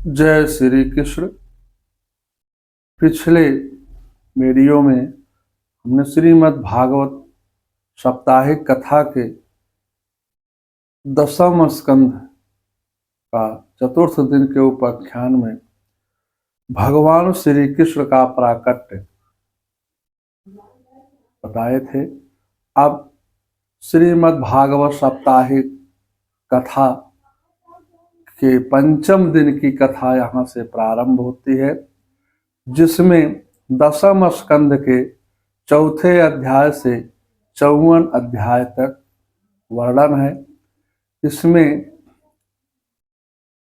जय श्री कृष्ण। पिछले वीडियो में हमने श्रीमद् भागवत साप्ताहिक कथा के 10वें स्कंध का चतुर्थ दिन के उपाख्यान में भगवान श्री कृष्ण का प्राकट्य बताए थे। अब श्रीमद् भागवत साप्ताहिक कथा के 5वें दिन की कथा यहाँ से प्रारंभ होती है, जिसमें 10वें स्कंद के चौथे अध्याय से 54 अध्याय तक वर्णन है। इसमें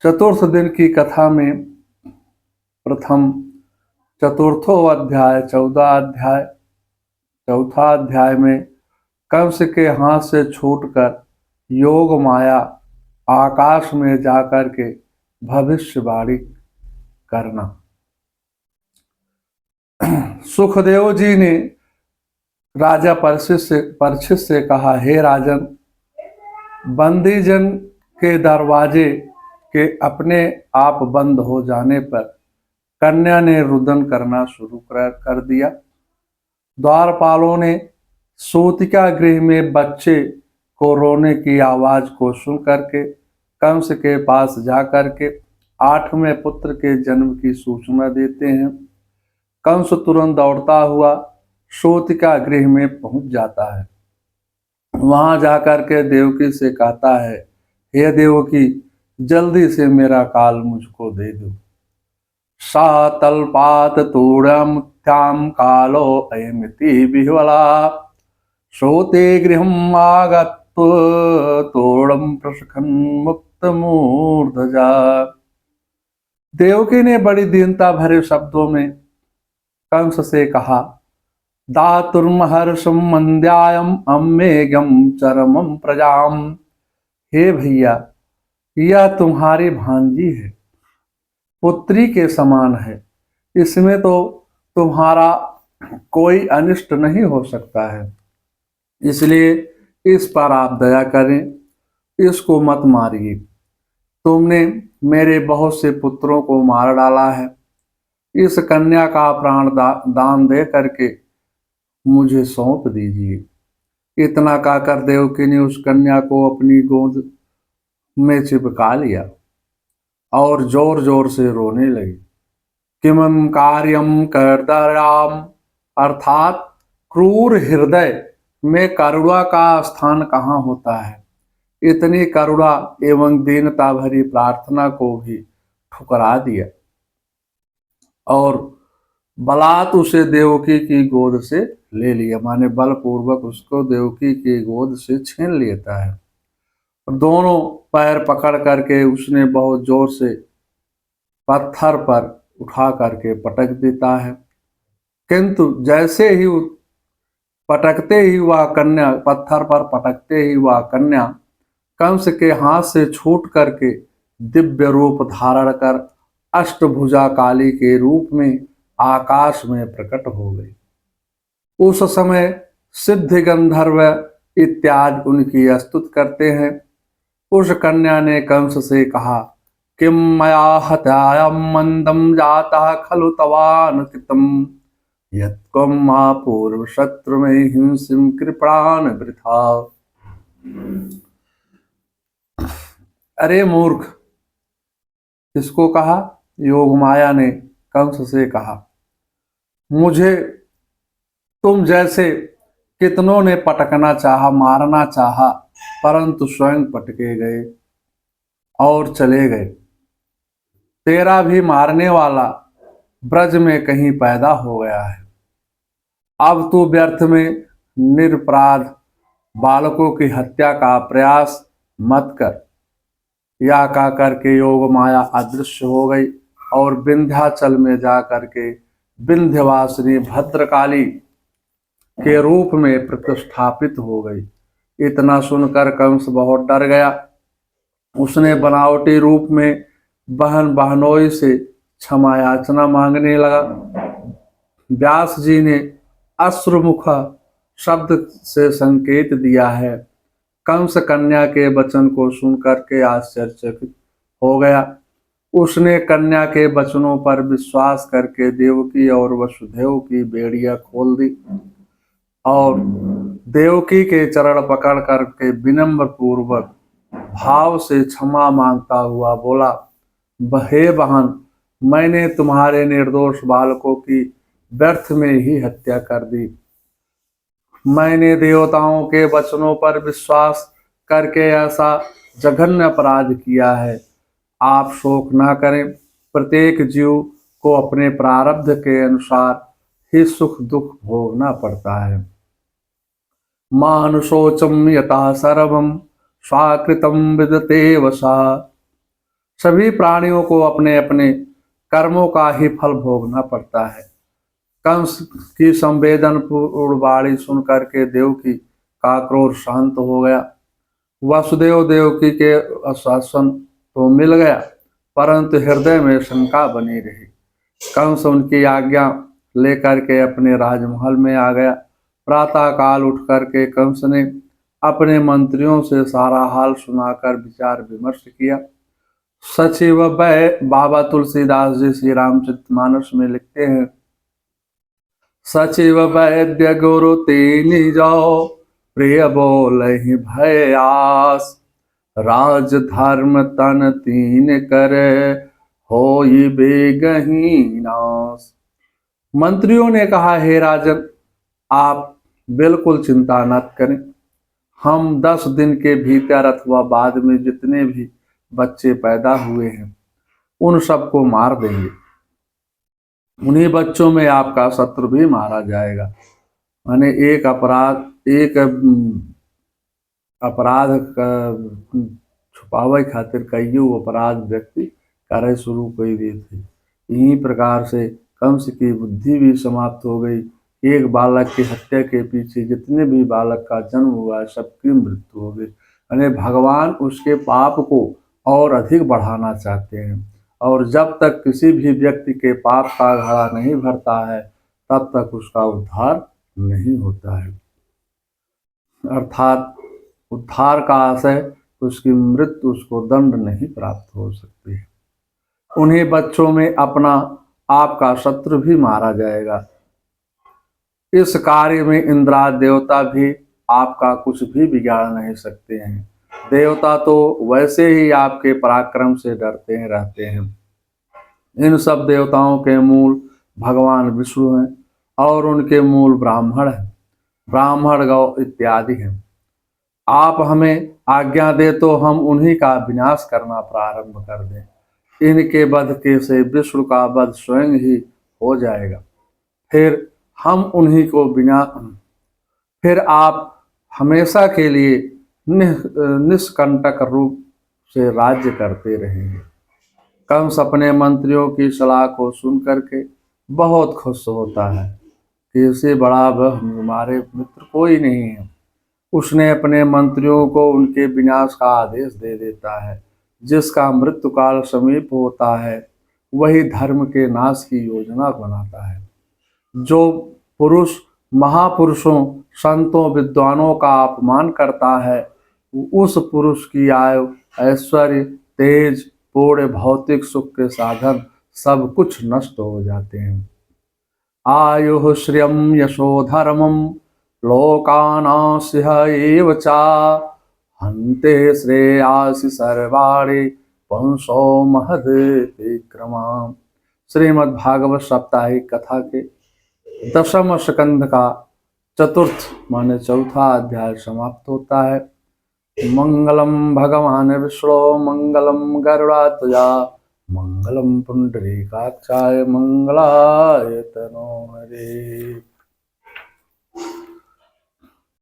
चतुर्थ दिन की कथा में प्रथम चतुर्थो अध्याय 14 अध्याय, चौथा अध्याय में कंस के हाथ से छूटकर योग माया आकाश में जाकर के भविष्यवाणी करना। सुखदेव जी ने राजा परीक्षित से कहा, हे राजन, बंदीजन के दरवाजे के अपने आप बंद हो जाने पर कन्या ने रुदन करना शुरू कर दिया। द्वारपालों ने सूतिका गृह में बच्चे को रोने की आवाज को सुन करके कंस के पास जाकर के 8वें पुत्र के जन्म की सूचना देते हैं। कंस तुरंत दौड़ता हुआ सूतिका गृह में पहुंच जाता है। वहां जाकर के देवकी से कहता है, हे देवकी, जल्दी से मेरा काल मुझको दे दो। सा तल्पात तूणमुत्थ्यां कालो अयमिति विह्वला श्रोते गृहम् आगत्य तोड़म प्रसखन् मुक्तमूर्धजा। देवकी ने बड़ी दीनता भरे शब्दों में कंस से कहा, दातुर्महर्षं मंद्यायम अम्मेयं चरमं प्रजाम। हे भैया, यह तुम्हारी भांजी है, पुत्री के समान है, इसमें तो तुम्हारा कोई अनिष्ट नहीं हो सकता है, इसलिए इस पर आप दया करें, इसको मत मारिए। तुमने मेरे बहुत से पुत्रों को मार डाला है, इस कन्या का प्राण दान दे करके मुझे सौंप दीजिए। इतना कहकर देवकी ने उस कन्या को अपनी गोद में चिपका लिया और जोर जोर से रोने लगी। किमं कार्यम कर्दराम, अर्थात क्रूर हृदय में करुणा का स्थान कहाँ होता है। इतनी करुणा एवं दीनता भरी प्रार्थना को भी ठुकरा दिया और बलात् उसे देवकी की गोद से ले लिया, माने बलपूर्वक उसको देवकी की गोद से छीन लेता है। दोनों पैर पकड़ करके उसने बहुत जोर से पत्थर पर उठा करके पटक देता है, किंतु जैसे ही पटकते ही वह कन्या पत्थर पर पटकते ही वह कन्या कंस के हाथ से छूट करके दिव्य रूप धारण कर अष्टभुजा काली के रूप में आकाश में प्रकट हो गई। उस समय सिद्ध गंधर्व इत्यादि उनकी स्तुति करते हैं। उस कन्या ने कंस से कहा, किम मया हत्यायां मंदं जाता खलु तवानुचितं यत्कं मा पूर्व शत्रु में हिंसिं कृपाण वृथा। अरे मूर्ख, किसको कहा? योग माया ने कंस से कहा, मुझे तुम जैसे कितनों ने पटकना चाहा, मारना चाहा, परंतु स्वयं पटके गए और चले गए। तेरा भी मारने वाला ब्रज में कहीं पैदा हो गया है। अब तू व्यर्थ में निरपराध बालकों की हत्या का प्रयास मत कर। या कह करके योग माया अदृश्य हो गई और विंध्याचल में जा करके विंध्यवासिनी भद्रकाली के रूप में प्रतिष्ठापित हो गई। इतना सुनकर कंस बहुत डर गया। उसने बनावटी रूप में बहन बहनोई से क्षमा याचना मांगने लगा। व्यास जी ने अश्रुमुख शब्द से संकेत दिया है। कंस कन्या के वचन को सुनकर के आश्चर्यचकित हो गया उसने कन्या के वचनों पर विश्वास करके देवकी और वसुदेव की बेड़ियां खोल दी और देवकी के चरण पकड़ करके विनम्र पूर्वक भाव से क्षमा मांगता हुआ बोला, हे बहन, मैंने तुम्हारे निर्दोष बालकों की व्यर्थ में ही हत्या कर दी। मैंने देवताओं के वचनों पर विश्वास करके ऐसा जघन्य अपराध किया है। आप शोक ना करें, प्रत्येक जीव को अपने प्रारब्ध के अनुसार ही सुख दुख भोगना पड़ता है। मानुषोचम यथा सर्वम स्वाकृतम विदते वसा। सभी प्राणियों को अपने अपने कर्मों का ही फल भोगना पड़ता है। कंस की संवेदनपूर्ण वाणी सुनकर के देवकी का क्रोध शांत हो गया। वसुदेव देवकी के आश्वासन तो मिल गया, परंतु हृदय में शंका बनी रही। कंस उनकी आज्ञा लेकर के अपने राजमहल में आ गया। प्रातः काल उठ करके कंस ने अपने मंत्रियों से सारा हाल सुनाकर विचार विमर्श किया। सचिव बाबा तुलसीदास जी श्री रामचरितमानस में लिखते हैं, सचिव वैद्य गुरु तीन जाओ, प्रिय बोलहि भय आस। राज धर्म तन तीन करे, होई बेगही नाश। मंत्रियों ने कहा, हे राजन, आप बिल्कुल चिंता न करें। हम 10 दिन के भीतर अथवा बाद में जितने भी बच्चे पैदा हुए हैं उन सबको मार देंगे। उन्हीं बच्चों में आपका शत्रु भी मारा जाएगा। माने एक अपराध का छुपावे खातिर कईयों अपराध व्यक्ति करे शुरू कर दिए थे। इन्हीं प्रकार से कंस की बुद्धि भी समाप्त हो गई। एक बालक की हत्या के पीछे जितने भी बालक का जन्म हुआ सबकी मृत्यु हो गई। यानी भगवान उसके पाप को और अधिक बढ़ाना चाहते हैं, और जब तक किसी भी व्यक्ति के पाप का घड़ा नहीं भरता है तब तक उसका उद्धार नहीं होता है। अर्थात उद्धार का आशय उसकी मृत्यु, उसको दंड नहीं प्राप्त हो सकती है। उन्हीं बच्चों में अपना आपका शत्रु भी मारा जाएगा। इस कार्य में इंद्रादि देवता भी आपका कुछ भी बिगाड़ नहीं सकते हैं। देवता तो वैसे ही आपके पराक्रम से डरते हैं रहते हैं। इन सब देवताओं के मूल भगवान विष्णु हैं और उनके मूल ब्राह्मण हैं, ब्राह्मण गौ इत्यादि हैं। आप हमें आज्ञा दे तो हम उन्हीं का विनाश करना प्रारंभ कर दें। इनके वध के से विष्णु का वध स्वयं ही हो जाएगा। फिर हम उन्हीं को फिर आप हमेशा के लिए निष्कंटक रूप से राज्य करते रहेंगे। कंस अपने मंत्रियों की सलाह को सुन करके बहुत खुश होता है कि इससे बड़ा वह हमारे मित्र कोई नहीं है। उसने अपने मंत्रियों को उनके विनाश का आदेश दे देता है। जिसका मृत्यु काल समीप होता है वही धर्म के नाश की योजना बनाता है। जो पुरुष महापुरुषों, संतों, विद्वानों का अपमान करता है उस पुरुष की आयु, ऐश्वर्य, तेज, पूर्ण भौतिक सुख के साधन सब कुछ नष्ट हो जाते हैं। आयु श्रियम यशो धर्मम लोकानास्य एव चा, हन्ते श्रेयासि सर्वाणि वंशो महद विक्रमा। श्रीमद् भागवत साप्ताहिक कथा के 10वें स्कंध का चतुर्थ माने चौथा अध्याय समाप्त होता है। मंगलम भगवान विष्णु मंगलम गरुड़ाध्वजा मंगलम पुंडरीकाक्षाय मंगलाय तनोहरे।